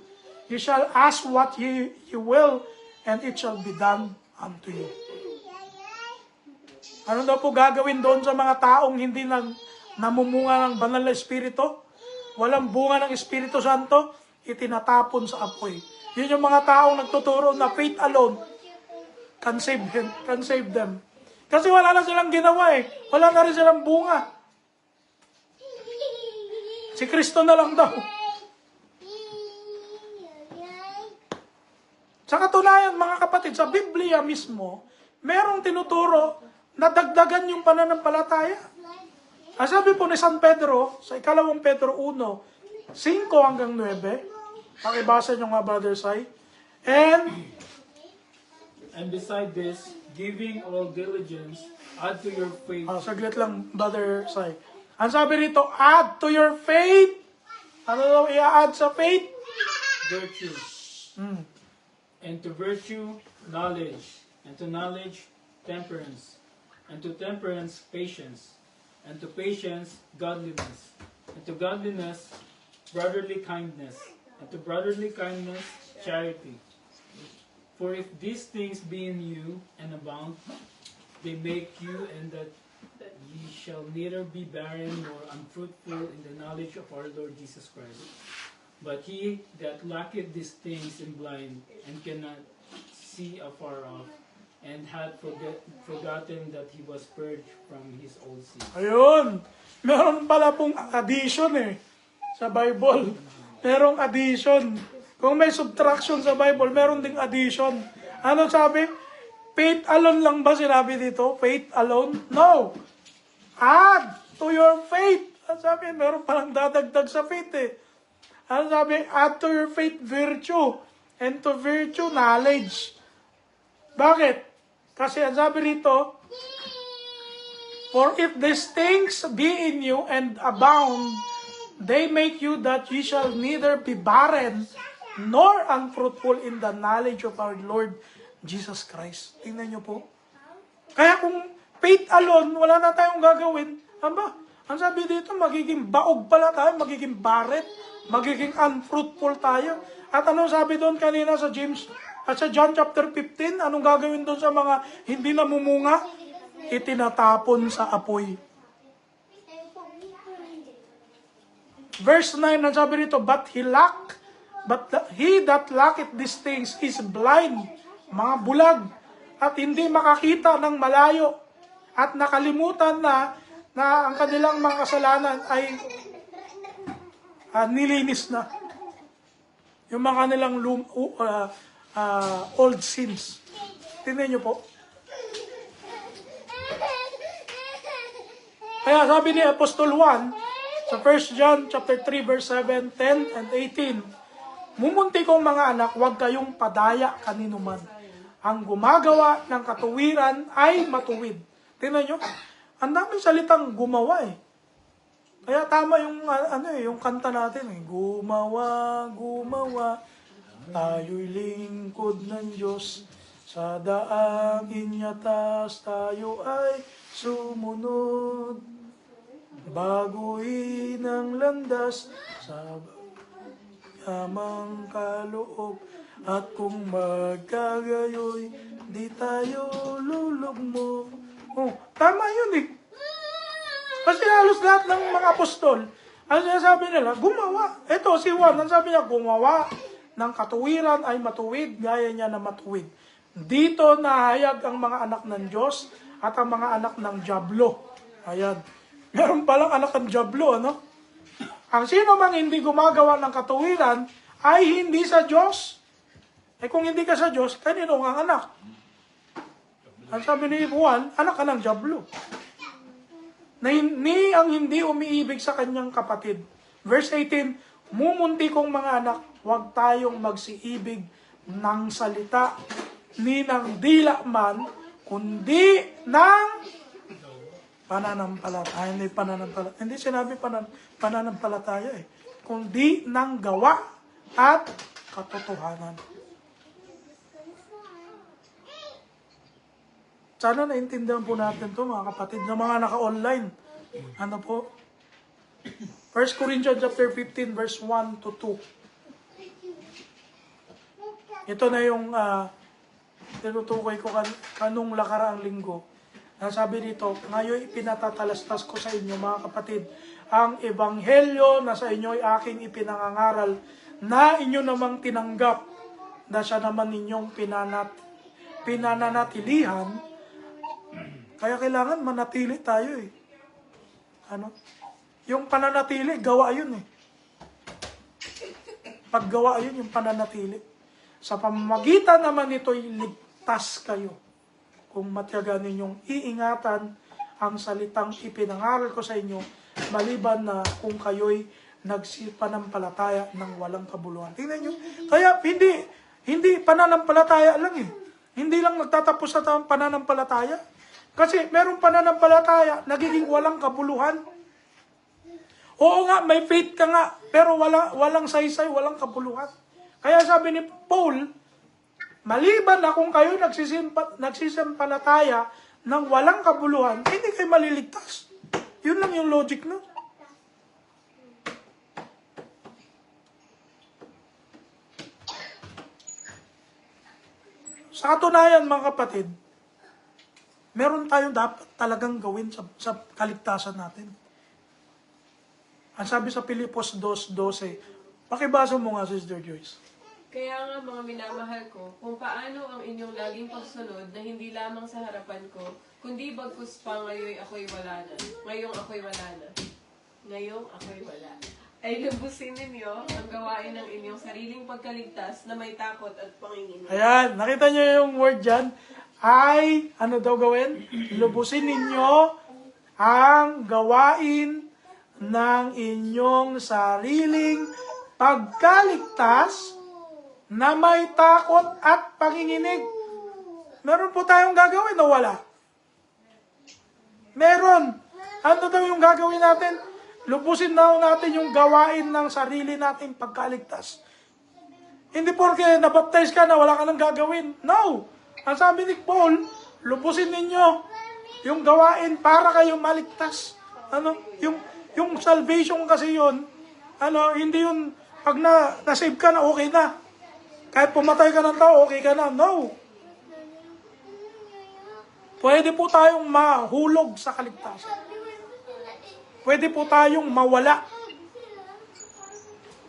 ye shall ask what ye will, and it shall be done unto you. Ano daw po gagawin doon sa mga taong hindi namumunga ng banal na Espiritu? Walang bunga ng Espiritu Santo, itinatapon sa apoy. Yun yung mga taong nagtuturo na faith alone can save them. Kasi wala na silang ginawa eh. Wala na rin silang bunga. Si Kristo na lang daw. Sa katunayan, mga kapatid, sa Biblia mismo, merong tinuturo na dagdagan yung pananampalataya. Ang sabi po ni San Pedro, sa 2 Pedro 1, 5 hanggang 9, pakibasa nyo nga, Brother Sai. And beside this, giving all diligence, add to your faith. Saglit lang, Brother Sai. Ang sabi rito, add to your faith. Ano daw i-add sa faith? Virtue. And to virtue, knowledge. And to knowledge, temperance. And to temperance, patience. And to patience, godliness. And to godliness, brotherly kindness. And to brotherly kindness, charity. For if these things be in you and abound, they make you, and that ye shall neither be barren nor unfruitful in the knowledge of our Lord Jesus Christ. But he that lacketh these things is blind, and cannot see afar off, and hath forgotten that he was purged from his old sin. Ayun. Meron pala pong addition sa Bible. Merong addition. Kung may subtraction sa Bible, meron ding addition. Ano sabi? Faith alone lang ba sinabi dito? Faith alone? No. Add to your faith. Ano sabi? Meron palang dadagdag sa faith Ano sabi? Add to your faith virtue. And to virtue, knowledge. Bakit? Kasi ang sabi rito, for if these things be in you and abound, they make you that ye shall neither be barren nor unfruitful in the knowledge of our Lord Jesus Christ. Tingnan nyo po. Kaya kung faith alone, wala na tayong gagawin. Aba, ang sabi dito, magiging baog pala tayo, magiging barren, magiging unfruitful tayo. At anong sabi doon kanina sa James, at sa John chapter 15, anong gagawin doon sa mga hindi namumunga? Itinatapon sa apoy. Verse 9, ang sabi rito, But he that lacketh these things is blind, mga bulag, at hindi makakita ng malayo, at nakalimutan na ang kanilang mga kasalanan ay nilinis na. Yung mga kanilang old sins. Tingnan nyo po. Kaya sabi ni Apostol Juan, sa 1 John chapter 3 verse 7, 10, and 18, Mumunti kong mga anak, huwag kayong padaya kanino man. Ang gumagawa ng katuwiran ay matuwid. Tingnan nyo, ang daming salitang gumawa Kaya tama yung yung kanta natin Gumawa, gumawa, tayo'y lingkod ng Diyos. Sa daangin niya taas tayo ay sumunod. Baguhin ang landas sa amang kaloob, at kung magkagayoy, di tayo lulugmok. Tama yun Kasi halos lahat ng mga apostol, ang sinasabi nila, gumawa. Ito, si Juan, ang sabi niya, gumawa ng katuwiran ay matuwid, gaya niya na matuwid. Dito nahayag ang mga anak ng Diyos at ang mga anak ng Diablo. Ayan. Meron palang anak ng Diablo, Ang sino mang hindi gumagawa ng katuwiran ay hindi sa Diyos. Kung hindi ka sa Diyos, kanino ang anak? Ang sabi ni Juan, anak ka ng Diablo. Ni ang hindi umiibig sa kanyang kapatid. Verse 18, Mumunti kong mga anak, huwag tayong magsiibig ng salita, ni ng dila man, kundi ng pananampalataya. Hindi sinabi pananampalataya kundi ng gawa at katotohanan. Sana naintindihan po natin to mga kapatid, na mga naka-online. Ano po? 1 Corinthians chapter 15 verse 1 to 2. Ito na yung tinutukoy ko kanong nakaraang linggo. Nasabi dito, ngayon ipinatatalastas ko sa inyo mga kapatid, ang ebanghelyo na sa inyo ay aking ipinangangaral, na inyo namang tinanggap, na siya naman ninyong pinananatilihan. Kaya kailangan manatili tayo eh. Ano? Yung pananatili, gawa yun eh. Paggawa yun, yung pananatili. Sa pamamagitan naman nito'y ligtas kayo. Kung matyaga ninyong iingatan ang salitang ipinangaral ko sa inyo, maliban na kung kayo'y nagsipanampalataya ng walang kabuluhan. Tingnan nyo. Kaya hindi pananampalataya lang eh. Hindi lang nagtatapos sa pananampalataya. Kasi merong pananampalataya, nagiging walang kabuluhan. Oo nga, may faith ka nga, pero walang saysay, walang kabuluhan. Kaya sabi ni Paul, maliban na kung kayo nagsisimpalataya ng walang kabuluhan, hindi kayo maliligtas. Yun lang yung logic nun. Sa katunayan mga kapatid, meron tayong dapat talagang gawin sa kaligtasan natin. Ang sabi sa Pilipos 2:12, pakibasa mo nga, Sister Joyce. Kaya nga mga minamahal ko, kung paano ang inyong laging pagsunod na hindi lamang sa harapan ko, kundi bagkus pa ngayong ako'y wala na. Ngayong ako'y wala na. Ngayong ako'y wala. Ay lubusin ninyo ang gawain ng inyong sariling pagkaligtas na may takot at panginginig. Ayan, nakita niyo yung word dyan? Ay, ano daw gawin? Lubusin ninyo ang gawain ng inyong sariling pagkaligtas na may takot at panginginig. Meron po tayong gagawin o wala? Meron. Ano daw yung gagawin natin? Lubusin daw natin yung gawain ng sarili nating pagkaligtas. Hindi porke nabaptize ka na wala ka nang gagawin. No! Ang sabi ni Paul, lubusin ninyo yung gawain para kayo maligtas. Ano? Yung salvation kasi yun, hindi yun, pag na-save ka na, okay na. Kahit pumatay ka ng tao, okay ka na. No. Pwede po tayong mahulog sa kaligtasan. Pwede po tayong mawala.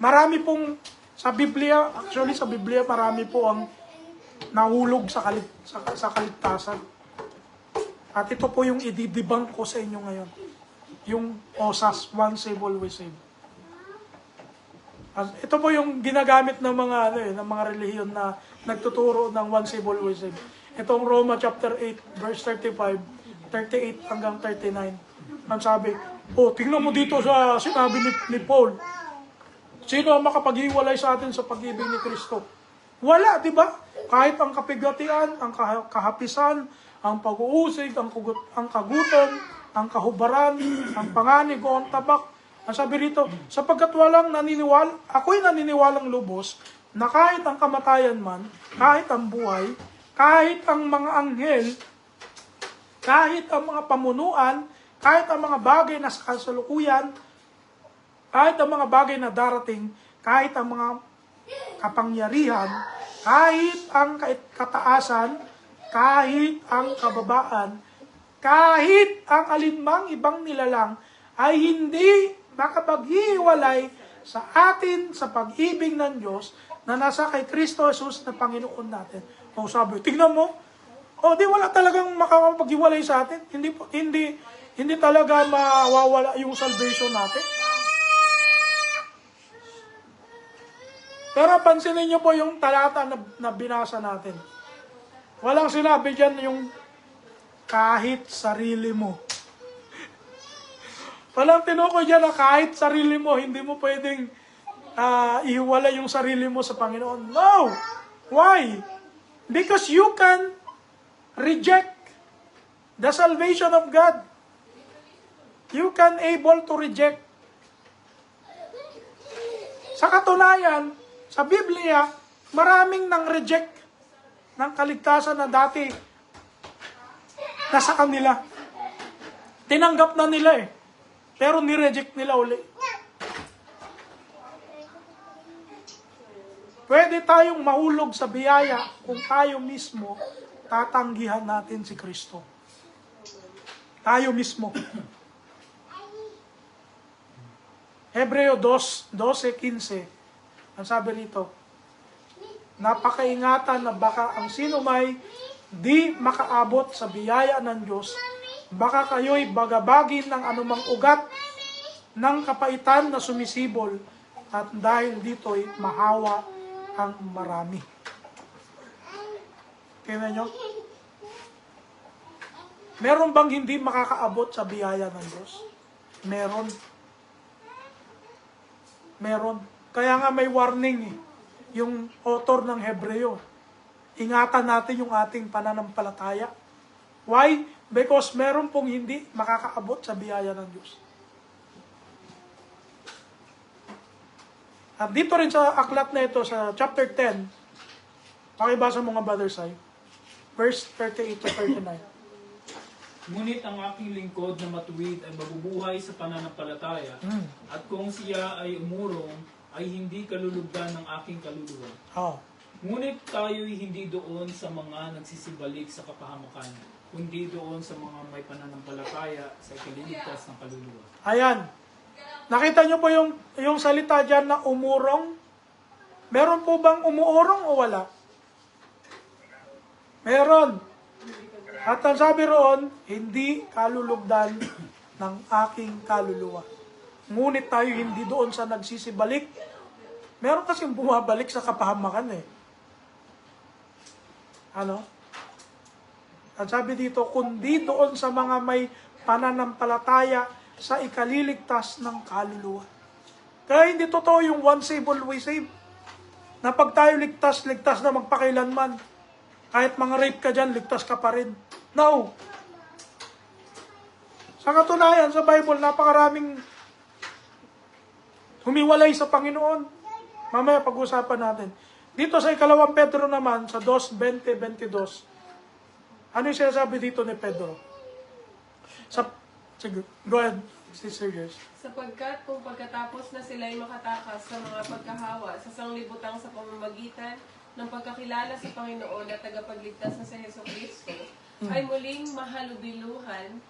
Marami pong, sa Biblia, actually sa Biblia, marami po ang nahulog sa kaligtasan. At ito po yung ididibang ko sa inyo ngayon. Yung OSAS, Once Saved, Always Saved. Ito po yung ginagamit ng mga ng mga relihiyon na nagtuturo ng Once Saved, Always Saved. Itong Roma chapter 8, verse 35, 38 hanggang 39. Ang sabi, tingnan mo dito sa sinabi ni Paul. Sino ang makapaghiwalay sa atin sa pag-ibig ni Kristo? Wala, di ba? Kahit ang kapigatian, ang kahapisan, ang pag-uusig, ang kagutom, ang kahubaran, ang panganig o ang tabak. Ang sabi rito, sapagkat ako'y naniniwalang lubos na kahit ang kamatayan man, kahit ang buhay, kahit ang mga anghel, kahit ang mga pamunuan, kahit ang mga bagay na sa kasalukuyan, kahit ang mga bagay na darating, kahit ang mga kapangyarihan, kahit ang kataasan, kahit ang kababaan, kahit ang alinmang ibang nilalang, ay hindi makapaghiwalay sa atin sa pag-ibig ng Diyos na nasa kay Kristo Jesus na Panginoon natin. O sabi, tignan mo, di wala talagang makakapaghiwalay sa atin. Hindi talaga mawawala yung salvation natin. Pero pansinin niyo po yung talata na binasa natin. Walang sinabi dyan yung kahit sarili mo. Walang tinukoy dyan na kahit sarili mo, hindi mo pwedeng ihiwala yung sarili mo sa Panginoon. No! Why? Because you can reject the salvation of God. You can able to reject. Sa katunayan, sa Biblia, maraming nang reject ng kaligtasan na dati nasa kanila. Tinanggap na nila eh. Pero nireject nila uli. Pwede tayong mahulog sa biyaya kung tayo mismo tatanggihan natin si Kristo. Tayo mismo. Hebreo 12:15. Ang sabi rito, napakaingatan na baka ang sino may di makaabot sa biyaya ng Diyos, baka kayo'y bagabagin ng anumang ugat ng kapaitan na sumisibol, at dahil dito'y mahawa ang marami. Kaya nyo? Meron bang hindi makakaabot sa biyaya ng Diyos? Meron. Meron. Kaya nga may warning eh. Yung author ng Hebreo. Ingatan natin yung ating pananampalataya. Why? Because meron pong hindi makakaabot sa biyaya ng Diyos. At dito rin sa aklat na ito, sa chapter 10, pakibasa mo nga, Brother Sai, verse 38 to 39. Ngunit ang aking lingkod na matuwid ay mabubuhay sa pananampalataya, at kung siya ay umurong, ay hindi kalulugdan ng aking kaluluwa. Oh. Ngunit tayo'y hindi doon sa mga nagsisibalik sa kapahamakan, kundi doon sa mga may pananampalataya sa ikaliligtas ng kaluluwa. Ayan. Nakita nyo po yung salita dyan na umurong? Meron po bang umuurong o wala? Meron. At ang sabi roon, hindi kalulugdan ng aking kaluluwa. Ngunit tayo hindi doon sa nagsisibalik. Meron kasing bumabalik sa kapahamakan eh. Ano? Ang sabi dito, kundi doon sa mga may pananampalataya sa ikaliligtas ng kaluluwa. Kaya hindi totoo yung once save, always save. Na pag tayo ligtas, ligtas na magpakailanman. Kahit mga rape ka dyan, ligtas ka pa rin. No. Sa katunayan, sa Bible, napakaraming humiwalay sa Panginoon. Mamaya pag-usapan natin. Dito sa 2 Pedro naman, sa 2:20-22, ano yung sinasabi dito ni Pedro? Sige, go ahead, Sister Jess. Sapagkat kung pagkatapos na sila'y makatakas sa mga pagkahawa sa sanglibutang sa pamamagitan ng pagkakilala sa Panginoon at tagapagligtas na si Jesucristo, ay muling mahalubiluhan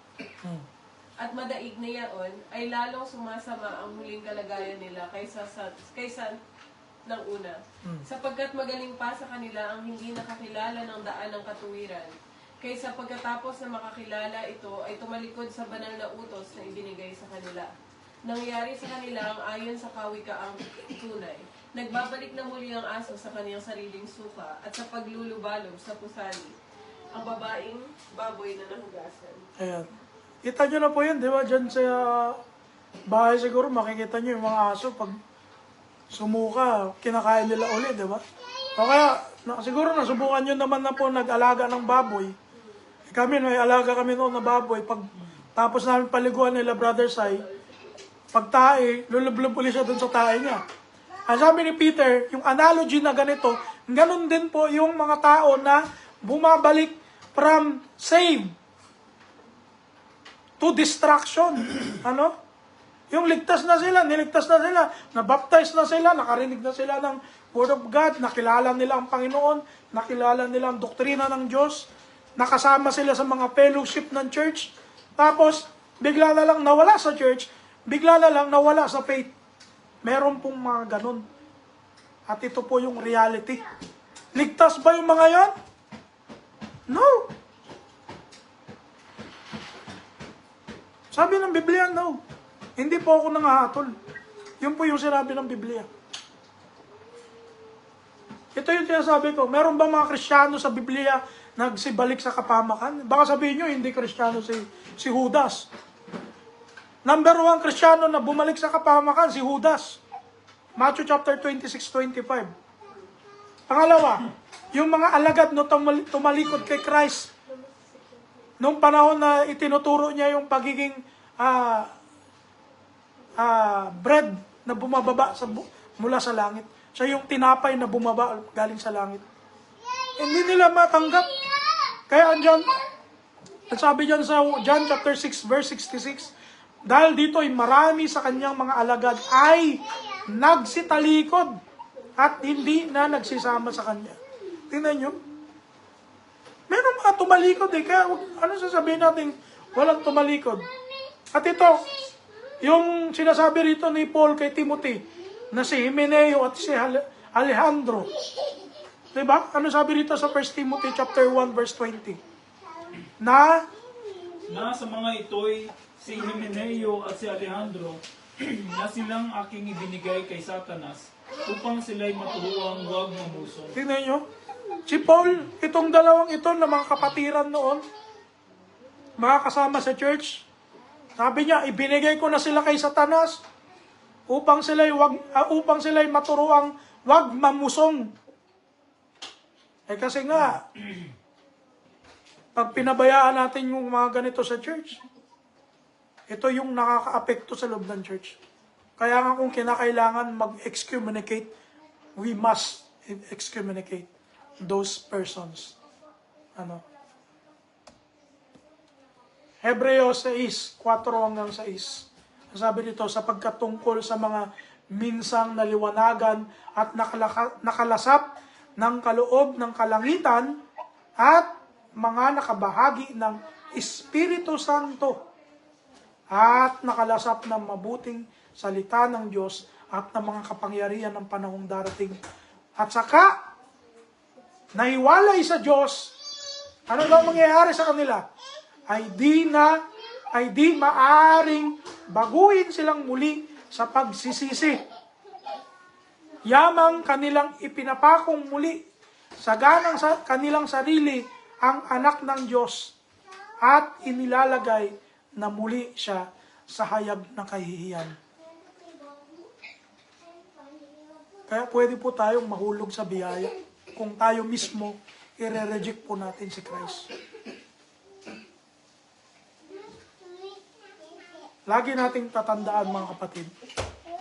at madaig na yaon, ay lalong sumasama ang muling kalagayan nila kaysa ng una. Sapagkat magaling pa sa kanila ang hindi nakakilala ng daan ng katuwiran, kaysa pagkatapos na makakilala ito ay tumalikod sa banal na utos na ibinigay sa kanila. Nangyari sa kanila ang ayon sa kawikaang tunay. Nagbabalik na muli ang aso sa kaniyang sariling suka at sa paglulubalob sa pusali, ang babaeng baboy na nahugasan. Ayan. Kita nyo na po yun, di ba? Diyan sa bahay siguro, makikita nyo yung mga aso pag sumuka, kinakain nila ulit, di ba? O kaya, siguro nasubukan nyo naman na po nag-alaga ng baboy. Kami, may alaga kami noon na baboy. Pag tapos namin paliguan nila, Brother Sai, pag tae, lulublob ulit siya dun sa tae niya. Ang sabi ni Peter, yung analogy na ganito, ganun din po yung mga tao na bumabalik from save to destruction. Ano? Yung ligtas na sila, niligtas na sila, nabaptize na sila, nakarinig na sila ng Word of God, nakilala nila ang Panginoon, nakilala nila ang doktrina ng Diyos, nakasama sila sa mga fellowship ng church, tapos bigla na lang nawala sa church, bigla na lang nawala sa faith. Meron pong mga ganun. At ito po yung reality. Ligtas ba yung mga yan? No. Sabi ng Biblia, no. Hindi po ako nangahatol. Yun po yung sinabi ng Biblia. Ito yung sinasabi ko. Meron ba mga Kristiyano sa Biblia nagsibalik sa kapamakan? Baka sabihin nyo, hindi Kristiyano si Judas. Number 1 Kristiyano na bumalik sa kapamakan, si Judas. Matthew chapter 26-25. Pangalawa, yung mga alagad no tumalikod kay Christ. Noong panahon na itinuturo niya yung pagiging bread na bumababa mula sa langit. Siya yung tinapay na bumaba galing sa langit. Hindi nila matanggap. Kaya andyan, sabi dyan sa John chapter 6 verse 66, dahil dito ay marami sa kanyang mga alagad ay nagsitalikod at hindi na nagsisama sa kanya. Tingnan nyo. Meron mga tumalikod eh. Kaya ano sasabihin natin walang tumalikod? At ito, yung sinasabi rito ni Paul kay Timothy, na si Himeneo at si Alejandro. Diba? Ano sabi rito sa 1 Timothy chapter 1 verse 20? Na Na sa mga ito'y si Himeneo at si Alejandro na silang aking ibinigay kay Satanas upang sila'y maturuang huwag mamusong. tingnan nyo, si Paul, itong dalawang ito na mga kapatiran noon, mga kasama sa church, sabi niya, ibinigay ko na sila kay Satanas upang sila'y maturuang huwag mamusong. Eh kasi nga, pag pinabayaan natin yung mga ganito sa church, ito yung nakaka-apekto sa loob ng church. Kaya nga kung kinakailangan mag-excommunicate, we must excommunicate those persons. Ano? Hebreo 6, 4 hanggang 6. Sabi dito, sapagkat tungkol sa mga minsang naliwanagan at nakalasap ng kaloob ng kalangitan at mga nakabahagi ng Espiritu Santo at nakalasap ng mabuting salita ng Diyos at ng mga kapangyarihan ng panahong darating. At saka, nahiwalay sa Diyos, ano daw mangyayari sa kanila? Ay di maaring baguhin silang muli sa pagsisisi. Yamang kanilang ipinapakong muli sa ganang sa kanilang sarili ang anak ng Diyos at inilalagay na muli siya sa hayag ng kahihiyan. Kaya pwede po tayong mahulog sa biyaya kung tayo mismo i-reject po natin si Christ. Lagi nating tatandaan mga kapatid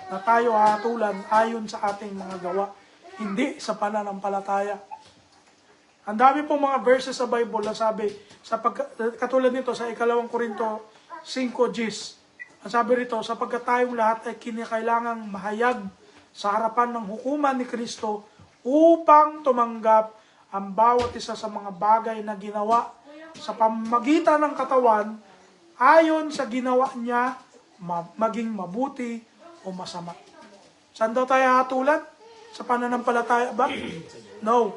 na tayo hatulan ayon sa ating mga gawa, hindi sa pananampalataya. Ang dami pong mga verses sa Bible na sabi, katulad nito sa 2 Korinto 5:10. Ang sabi rito, sapagkat tayong lahat ay kinakailangang mahayag sa harapan ng hukuman ni Kristo upang tumanggap ang bawat isa sa mga bagay na ginawa sa pamamagitan ng katawan ayon sa ginawa niya maging mabuti o masama. Saan daw tayo hatulan? Sa pananampalataya ba? No.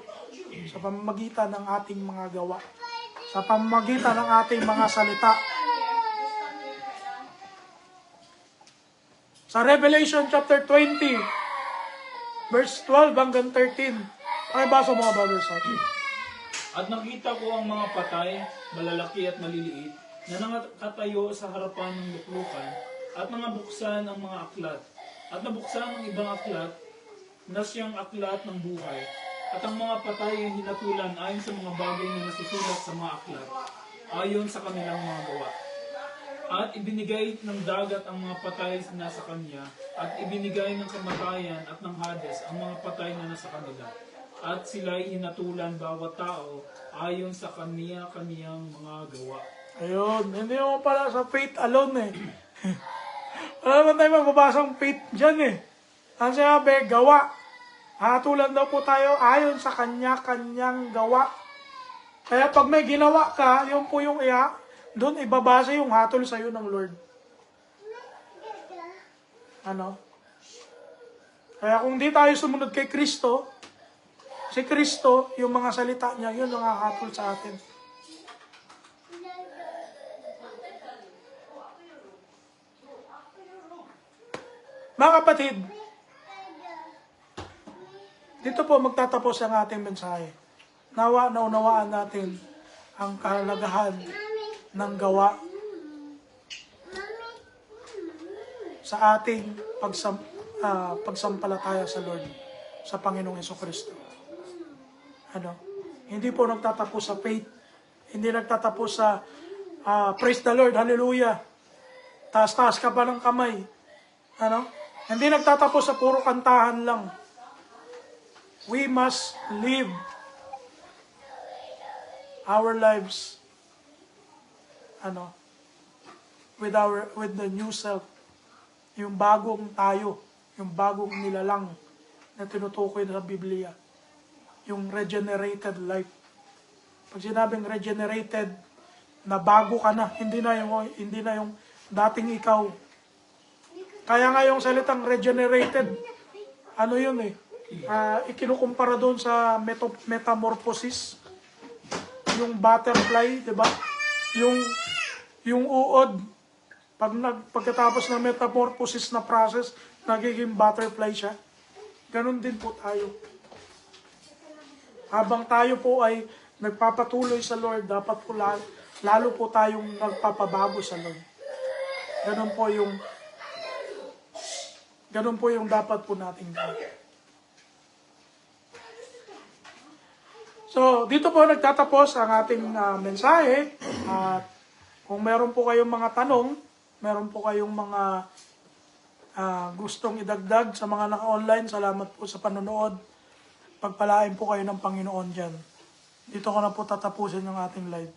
Sa pamamagitan ng ating mga gawa. Sa pamamagitan ng ating mga salita. Sa Revelation chapter 20, verse 12 hanggang 13. Pakibasa mga brothers. At nakita ko ang mga patay, malalaki at maliliit, na nakatayo sa harapan ng luklukan, at nabuksan ang mga aklat. At nabuksan ang ibang aklat, na siyang aklat ng buhay. At ang mga patay ay hinatulan ayon sa mga bagay na nasusulat sa mga aklat, ayon sa kanilang mga gawa. At ibinigay ng dagat ang mga patay na nasa kanya, at ibinigay ng kamatayan at ng Hades ang mga patay na nasa kanila. At sila'y hinatulan bawat tao ayon sa kaniya-kaniyang mga gawa. Ayun, hindi mo pala sa faith alone eh. Wala naman tayo mababasang faith dyan eh. Ang sinabi, gawa. Hatulan daw po tayo ayon sa kanya-kanyang gawa. Kaya pag may ginawa ka, yun po yung doon ibabasa yung hatol sa iyo ng Lord. Ano? Kaya kung di tayo sumunod kay Kristo, si Kristo, yung mga salita niya, yun ang hahatol sa atin. Mga kapatid, dito po magtatapos ang ating mensahe. Naunawaan natin ang kahalagahan ng gawa sa ating pagsampalataya sa Lord, sa Panginoong Jesucristo. Hindi po nagtatapos sa faith, hindi nagtatapos sa praise the Lord, hallelujah. Taas-taas ka pa ng kamay. Hindi nagtatapos sa puro kantahan lang. We must live our lives with the new self. Yung bagong tayo, yung bagong nilalang na tinutukoy sa Biblia. Yung regenerated life. Pag sinabing regenerated, na bago ka na, hindi na yung dating ikaw. Kaya nga yung salitang regenerated, yun ikinukumpara doon sa metamorphosis, yung butterfly, di ba? Yung uod, pagkatapos ng metamorphosis na process, nagiging butterfly siya. Ganon din po tayo. Habang tayo po ay nagpapatuloy sa Lord, dapat po lalo po tayong nagpapabago sa Lord. Ganon po yung dapat po nating gawin. So, dito po nagtatapos ang ating mensahe. At kung meron po kayong mga tanong, meron po kayong mga gustong idagdag sa mga naka-online, salamat po sa panonood. Pagpalain po kayo ng Panginoon dyan. Dito ko na po tatapusin yung ating live.